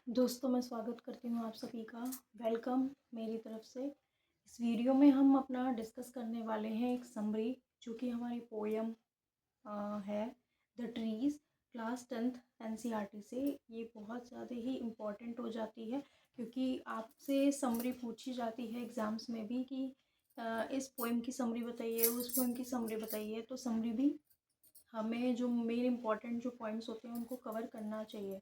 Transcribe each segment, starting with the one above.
दोस्तों, मैं स्वागत करती हूँ आप सभी का। वेलकम मेरी तरफ से। इस वीडियो में हम अपना डिस्कस करने वाले हैं एक समरी, जो कि हमारी पोएम है the trees, class 10th NCERT से। ये बहुत ज़्यादा ही इम्पोर्टेंट हो जाती है, क्योंकि आपसे समरी पूछी जाती है एग्ज़ाम्स में भी कि इस पोएम की समरी बताइए, उस पोएम की समरी बताइए। तो समरी भी हमें जो मेन इम्पॉर्टेंट जो पॉइंट्स होते हैं उनको कवर करना चाहिए।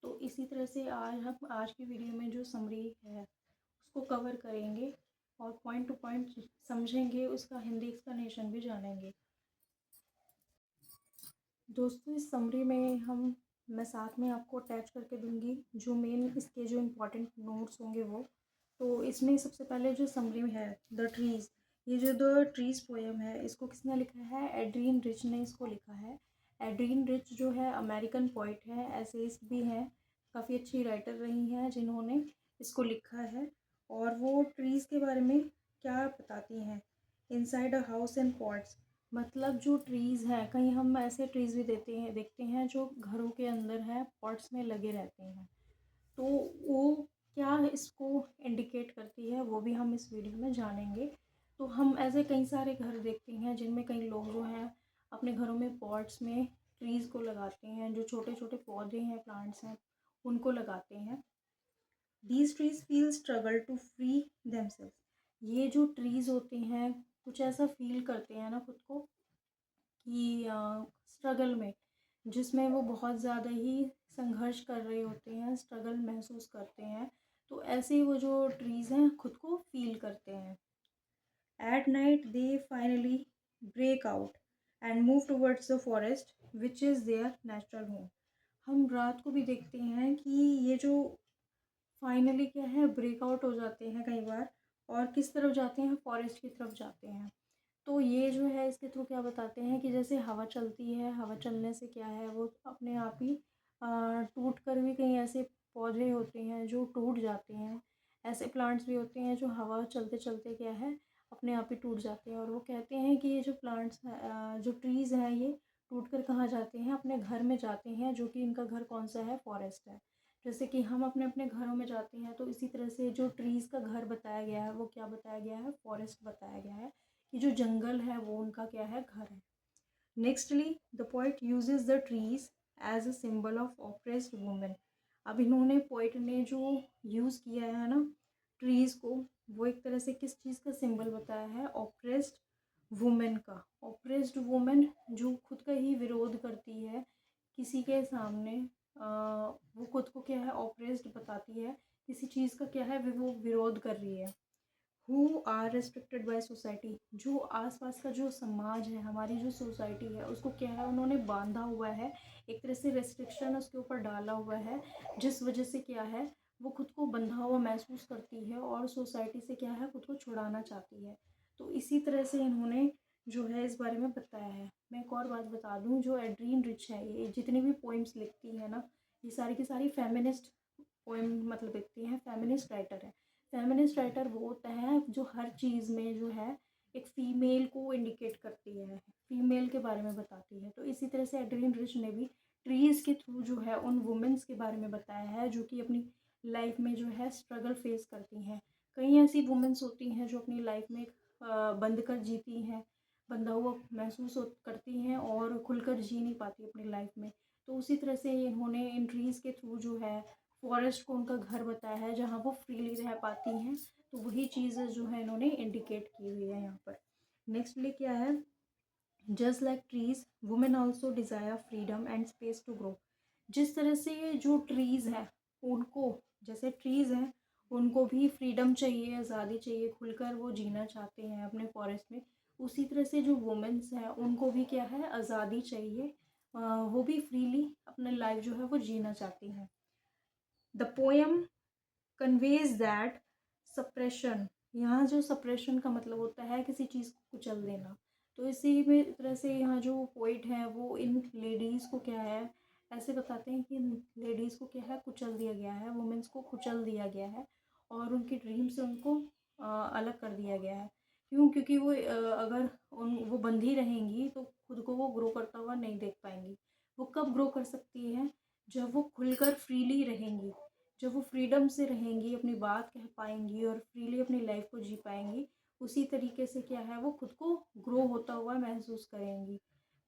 तो इसी तरह से आज हम आज की वीडियो में जो समरी है उसको कवर करेंगे और पॉइंट टू पॉइंट समझेंगे, उसका हिंदी एक्सप्लेनेशन भी जानेंगे। दोस्तों, इस समरी में मैं साथ में आपको अटैच करके दूंगी जो मेन इसके जो इम्पोर्टेंट नोट्स होंगे वो। तो इसमें सबसे पहले जो समरी है द ट्रीज़, ये जो द ट्रीज़ पोएम है इसको किसने लिखा है? एड्रियन रिच ने इसको लिखा है। एड्रियन रिच जो है अमेरिकन पोइट है, एसेइस्ट भी हैं, काफ़ी अच्छी राइटर रही हैं जिन्होंने इसको लिखा है। और वो ट्रीज़ के बारे में क्या बताती हैं? Inside a house and pots, मतलब जो ट्रीज़ हैं, कहीं हम ऐसे ट्रीज़ भी देखते हैं जो घरों के अंदर है, पॉट्स में लगे रहते हैं। तो वो क्या इसको इंडिकेट करती है वो भी हम इस वीडियो में जानेंगे। तो हम ऐसे कई सारे घर देखते हैं जिनमें कई लोग जो हैं अपने घरों में पॉट्स में ट्रीज़ को लगाते हैं, जो छोटे छोटे पौधे हैं, प्लांट्स हैं, उनको लगाते हैं। These trees feel struggle to free themselves, ये जो ट्रीज़ होते हैं कुछ ऐसा फील करते हैं ना खुद को कि स्ट्रगल में, जिसमें वो बहुत ज़्यादा ही संघर्ष कर रहे होते हैं, स्ट्रगल महसूस करते हैं। तो ऐसे ही वो जो ट्रीज़ हैं खुद को फील करते हैं। At night they finally break out and move towards the forest which is their natural home. हम रात को भी देखते हैं कि ये जो फाइनली क्या है, ब्रेकआउट हो जाते हैं कई बार, और किस तरफ जाते हैं? फॉरेस्ट की तरफ जाते हैं। तो ये जो है इसके थ्रू क्या बताते हैं कि जैसे हवा चलती है, हवा चलने से क्या है वो अपने आप ही टूट कर भी, कहीं ऐसे पौधे होते हैं जो टूट जाते हैं, ऐसे प्लांट्स भी होते हैं जो हवा चलते चलते क्या है अपने आप ही टूट जाते हैं। और वो कहते हैं कि ये जो प्लांट्स जो ट्रीज़ हैं ये टूट कर कहाँ जाते हैं? अपने घर में जाते हैं, जो कि इनका घर कौन सा है? फॉरेस्ट है। जैसे कि हम अपने अपने घरों में जाते हैं, तो इसी तरह से जो ट्रीज़ का घर बताया गया है वो क्या बताया गया है? फॉरेस्ट बताया गया है, कि जो जंगल है वो उनका क्या है? घर है। Nextly the poet uses the trees as a symbol of oppressed women. अब इन्होंने, पोइट ने जो यूज़ किया है ना ट्रीज़ को, वो एक तरह से किस चीज़ का सिंबल बताया है? ऑप्रेस्ड वुमेन का। ऑप्रेस्ड वुमेन जो खुद का ही विरोध करती है किसी के सामने, वो खुद को क्या है? ऑप्रेस्ड बताती है, किसी चीज़ का क्या है वो विरोध कर रही है। Who are restricted by society, जो आसपास का जो समाज है, हमारी जो सोसाइटी है, उसको क्या है उन्होंने बांधा हुआ है, एक तरह से रेस्ट्रिक्शन उसके ऊपर डाला हुआ है, जिस वजह से क्या है वो खुद को बंधा हुआ महसूस करती है और सोसाइटी से क्या है खुद को छुड़ाना चाहती है। तो इसी तरह से इन्होंने जो है इस बारे में बताया है। मैं एक और बात बता दूं, जो एड्रीन रिच है ये जितनी भी पोइम्स लिखती है ना, ये सारी की सारी फेमिनिस्ट पोएम मतलब लिखती हैं, फेमिनिस्ट राइटर है। फेमिनिस्ट राइटर वो होता है जो हर चीज़ में जो है एक फ़ीमेल को इंडिकेट करती है, फीमेल के बारे में बताती है। तो इसी तरह से एड्रियन रिच ने भी ट्रीज़ के थ्रू जो है उन वुमेन्स के बारे में बताया है जो कि अपनी लाइफ में जो है स्ट्रगल फेस करती हैं। कई ऐसी वुमेन्स होती हैं जो अपनी लाइफ में बंद कर जीती हैं, बंधा हुआ महसूस करती हैं और खुलकर जी नहीं पाती अपनी लाइफ में। तो उसी तरह से इन्होंने इन ट्रीज़ के थ्रू जो है फॉरेस्ट को उनका घर बताया है, जहाँ वो फ्रीली रह पाती हैं। तो वही चीज़ें जो है इन्होंने इंडिकेट की हुई है यहाँ पर। नेक्स्ट लिए क्या है? Just like trees women also desire freedom and space to grow. जिस तरह से ये जो ट्रीज़ हैं उनको, जैसे ट्रीज़ हैं उनको भी फ्रीडम चाहिए, आज़ादी चाहिए, खुलकर वो जीना चाहते हैं अपने फॉरेस्ट में, उसी तरह से जो वुमेन्स हैं उनको भी क्या है? आज़ादी चाहिए। वो भी फ्रीली अपना लाइफ जो है वो जीना चाहती हैं। The poem conveys that suppression, यहाँ जो सप्रेशन का मतलब होता है किसी चीज़ को कुचल देना। तो इसी में तरह से यहाँ जो पोइट है वो इन लेडीज़ को क्या है ऐसे बताते हैं कि लेडीज़ को क्या है कुचल दिया गया है, वुमेंस को कुचल दिया गया है और उनकी ड्रीम से उनको अलग कर दिया गया है। क्यों? क्योंकि वो अगर वो बंधी रहेंगी तो खुद को वो ग्रो करता हुआ नहीं देख पाएंगी। वो कब ग्रो कर सकती है? जब वो खुलकर फ्रीली रहेंगी, जब वो फ्रीडम से रहेंगी, अपनी बात कह पाएंगी और फ्रीली अपनी लाइफ को जी पाएंगी, उसी तरीके से क्या है वो खुद को ग्रो होता हुआ महसूस करेंगी।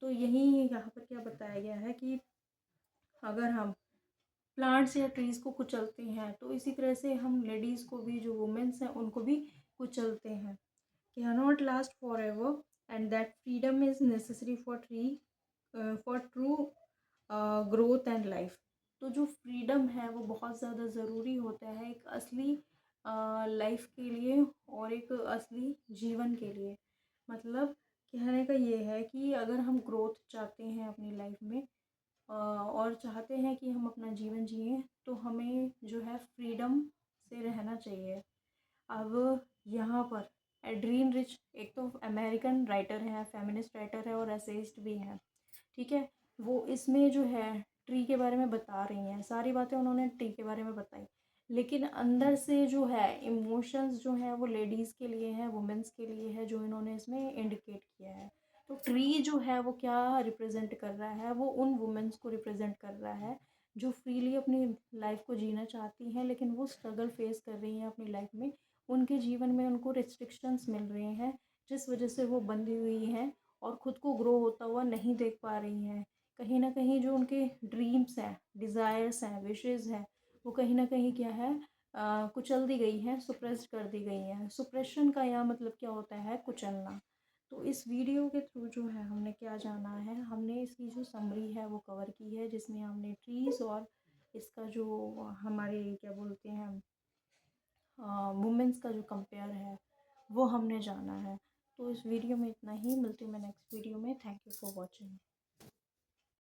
तो यही यहाँ पर क्या बताया गया है कि अगर हम प्लांट्स या ट्रीज़ को कुचलते हैं तो इसी तरह से हम लेडीज़ को भी, जो वुमेन्स हैं उनको भी कुचलते हैं। Can not last for ever and that freedom is necessary for true growth and life. तो जो फ्रीडम है वो बहुत ज़्यादा ज़रूरी होता है एक असली लाइफ के लिए और एक असली जीवन के लिए। मतलब कहने का ये है कि अगर हम ग्रोथ चाहते हैं अपनी लाइफ में और चाहते हैं कि हम अपना जीवन जिएं, तो हमें जो है फ्रीडम से रहना चाहिए। अब यहाँ पर एड्रीन रिच एक तो अमेरिकन राइटर है, फेमिनिस्ट राइटर है और एसेइस्ट भी हैं, ठीक है। वो इसमें जो है ट्री के बारे में बता रही हैं, सारी बातें उन्होंने ट्री के बारे में बताई, लेकिन अंदर से जो है इमोशंस जो है वो लेडीज़ के लिए है, वुमेन्स के लिए है, जो इन्होंने इसमें इंडिकेट किया है। तो ट्री जो है वो क्या रिप्रेजेंट कर रहा है, वो उन वुमेन्स को रिप्रेजेंट कर रहा है जो फ्रीली अपनी लाइफ को जीना चाहती हैं, लेकिन वो स्ट्रगल फेस कर रही हैं अपनी लाइफ में। उनके जीवन में उनको रिस्ट्रिक्शंस मिल रहे हैं, जिस वजह से वो बंधी हुई हैं और ख़ुद को ग्रो होता हुआ नहीं देख पा रही हैं। कहीं न कहीं जो उनके ड्रीम्स हैं, डिज़ायर्स हैं, विशेज़ हैं, वो कहीं न कहीं क्या है कुचल दी गई हैं, सुप्रेस्ड कर दी गई हैं। सुप्रेशन का यहाँ मतलब क्या होता है, कुचलना। तो इस वीडियो के थ्रू जो है हमने क्या जाना है, हमने इसकी जो समरी है वो कवर की है, जिसमें हमने ट्रीज़ और इसका जो हमारे क्या बोलते हैं वुमेन्स का जो कंपेयर है वो हमने जाना है। तो इस वीडियो में इतना ही, मिलती हूँ मैं नेक्स्ट वीडियो में। Thank you for watching.